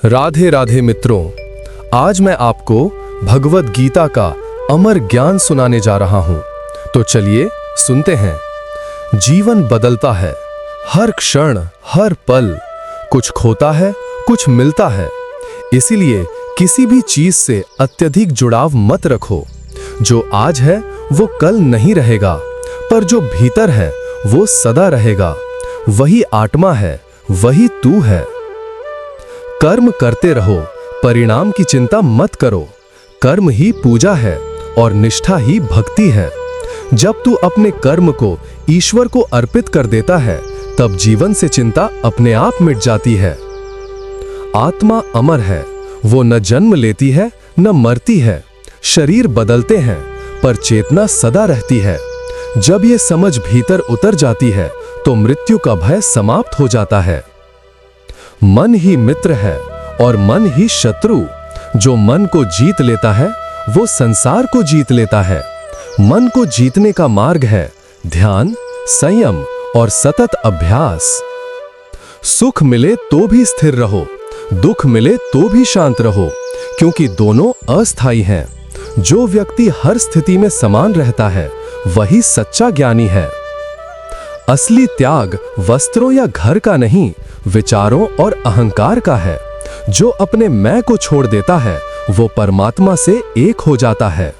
राधे राधे मित्रों, आज मैं आपको भगवद गीता का अमर ज्ञान सुनाने जा रहा हूं। तो चलिए सुनते हैं। जीवन बदलता है, हर क्षण हर पल कुछ खोता है, कुछ मिलता है। इसीलिए किसी भी चीज से अत्यधिक जुड़ाव मत रखो। जो आज है वो कल नहीं रहेगा, पर जो भीतर है वो सदा रहेगा। वही आत्मा है, वही तू है। कर्म करते रहो, परिणाम की चिंता मत करो। कर्म ही पूजा है और निष्ठा ही भक्ति है। जब तू अपने कर्म को ईश्वर को अर्पित कर देता है, तब जीवन से चिंता अपने आप मिट जाती है। आत्मा अमर है, वो न जन्म लेती है न मरती है। शरीर बदलते हैं, पर चेतना सदा रहती है। जब ये समझ भीतर उतर जाती है, तो मृत्यु का भय समाप्त हो जाता है। मन ही मित्र है और मन ही शत्रु। जो मन को जीत लेता है, वो संसार को जीत लेता है। मन को जीतने का मार्ग है ध्यान, संयम और सतत अभ्यास। सुख मिले तो भी स्थिर रहो, दुख मिले तो भी शांत रहो, क्योंकि दोनों अस्थायी हैं। जो व्यक्ति हर स्थिति में समान रहता है, वही सच्चा ज्ञानी है। असली त्याग वस्त्रों या घर का नहीं, विचारों और अहंकार का है। जो अपने मैं को छोड़ देता है, वो परमात्मा से एक हो जाता है।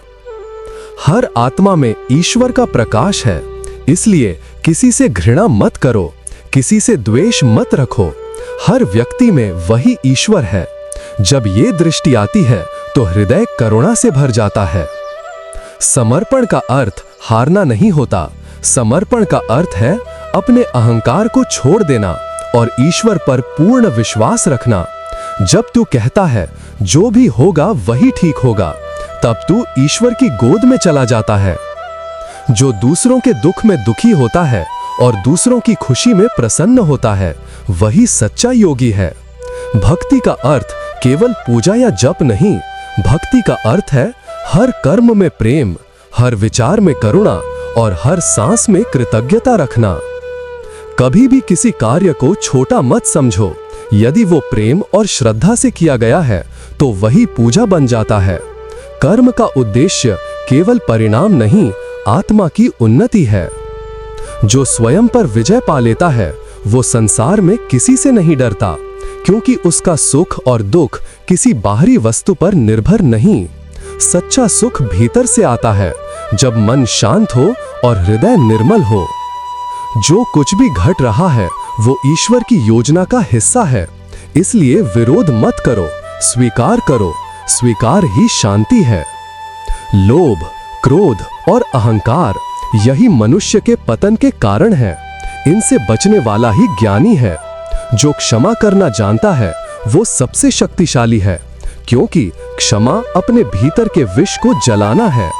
हर आत्मा में ईश्वर का प्रकाश है। इसलिए किसी से घृणा मत करो, किसी से द्वेष मत रखो। हर व्यक्ति में वही ईश्वर है। जब ये दृष्टि आती है, तो हृदय करुणा से भर जाता है। समर्पण का अर्थ हारना नहीं होता। समर्पण का अर्थ है अपने अहंकार को छोड़ देना और ईश्वर पर पूर्ण विश्वास रखना। जब तू कहता है जो भी होगा वही ठीक होगा, तब तू ईश्वर की गोद में चला जाता है। जो दूसरों के दुख में दुखी होता है और दूसरों की खुशी में प्रसन्न होता है, वही सच्चा योगी है। भक्ति का अर्थ केवल पूजा या जप नहीं, भक्ति का अर्थ है हर कर्म में प्रेम, हर विचार में करुणा और हर सांस में कृतज्ञता रखना। कभी भी किसी कार्य को छोटा मत समझो। यदि वो प्रेम और श्रद्धा से किया गया है, तो वही पूजा बन जाता है। कर्म का उद्देश्य केवल परिणाम नहीं, आत्मा की उन्नति है। जो स्वयं पर विजय पा लेता है, वो संसार में किसी से नहीं डरता, क्योंकि उसका सुख और दुख किसी बाहरी वस्तु पर निर्भर नहीं। सच्चा सुख भीतर से आता है, जब मन शांत हो और हृदय निर्मल हो। जो कुछ भी घट रहा है, वो ईश्वर की योजना का हिस्सा है। इसलिए विरोध मत करो, स्वीकार करो। स्वीकार ही शांति है। लोभ, क्रोध और अहंकार यही मनुष्य के पतन के कारण है। इनसे बचने वाला ही ज्ञानी है। जो क्षमा करना जानता है, वो सबसे शक्तिशाली है, क्योंकि क्षमा अपने भीतर के विष को जलाना है।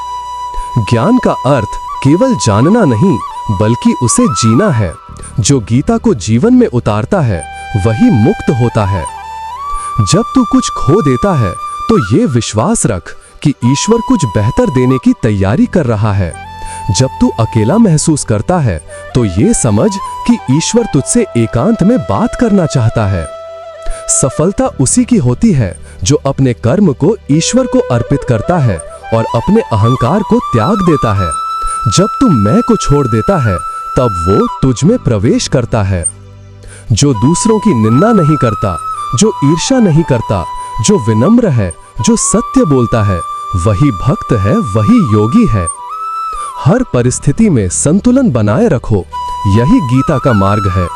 ज्ञान का अर्थ केवल जानना नहीं, बल्कि उसे जीना है। जो गीता को जीवन में उतारता है, वही मुक्त होता है। जब तू कुछ खो देता है, तो ये विश्वास रख कि ईश्वर कुछ बेहतर देने की तैयारी कर रहा है। जब तू अकेला महसूस करता है, तो ये समझ कि ईश्वर तुझसे एकांत में बात करना चाहता है। सफलता उसी की होती है जो अपने कर्म को ईश्वर को अर्पित करता है और अपने अहंकार को त्याग देता है। जब तू मैं को छोड़ देता है, तब वो तुझ में प्रवेश करता है। जो दूसरों की निंदा नहीं करता, जो ईर्ष्या नहीं करता, जो विनम्र है, जो सत्य बोलता है, वही भक्त है, वही योगी है। हर परिस्थिति में संतुलन बनाए रखो, यही गीता का मार्ग है।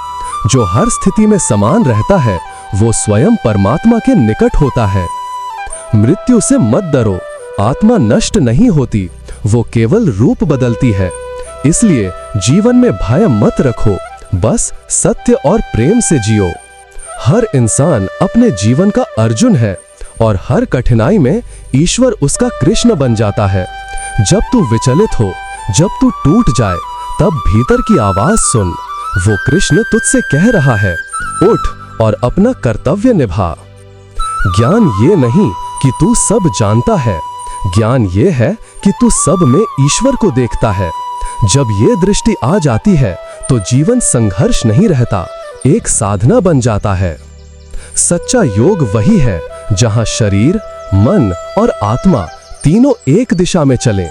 जो हर स्थिति में समान रहता है, वो स्वयं परमात्मा के निकट होता है। मृत्यु से मत डरो, आत्मा नष्ट नहीं होती, वो केवल रूप बदलती है। इसलिए जीवन में भय मत रखो, बस सत्य और प्रेम से जियो। हर इंसान अपने जीवन का अर्जुन है और हर कठिनाई में ईश्वर उसका कृष्ण बन जाता है। जब तू विचलित हो, जब तू टूट जाए, तब भीतर की आवाज सुन। वो कृष्ण तुझसे कह रहा है, उठ और अपना कर्तव्य निभा। ज्ञान ये नहीं कि तू सब जानता है, ज्ञान ये है कि तू सब में ईश्वर को देखता है। जब ये दृष्टि आ जाती है, तो जीवन संघर्ष नहीं रहता, एक साधना बन जाता है। सच्चा योग वही है जहां शरीर, मन और आत्मा तीनों एक दिशा में चलें।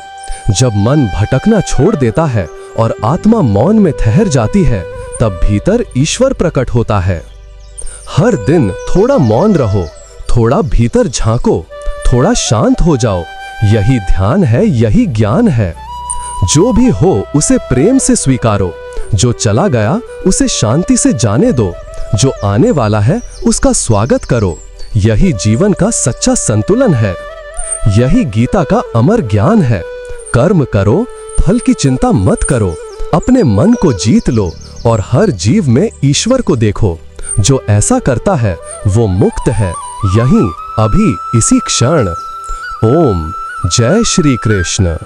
जब मन भटकना छोड़ देता है और आत्मा मौन में ठहर जाती है, तब भीतर ईश्वर प्रकट होता है। हर दिन थोड़ा मौन रहो, थोड़ा भीतर झांको, थोड़ा शांत हो जाओ। यही ध्यान है, यही ज्ञान है। जो भी हो उसे प्रेम से स्वीकारो। जो चला गया उसे शांति से जाने दो। जो आने वाला है उसका स्वागत करो। यही जीवन का सच्चा संतुलन है। यही गीता का अमर ज्ञान है। कर्म करो, फल की चिंता मत करो। अपने मन को जीत लो और हर जीव में ईश्वर को देखो। जो ऐसा करता है वो मुक्त है, यहीं, अभी, इसी क्षण। ओम जय श्री कृष्ण।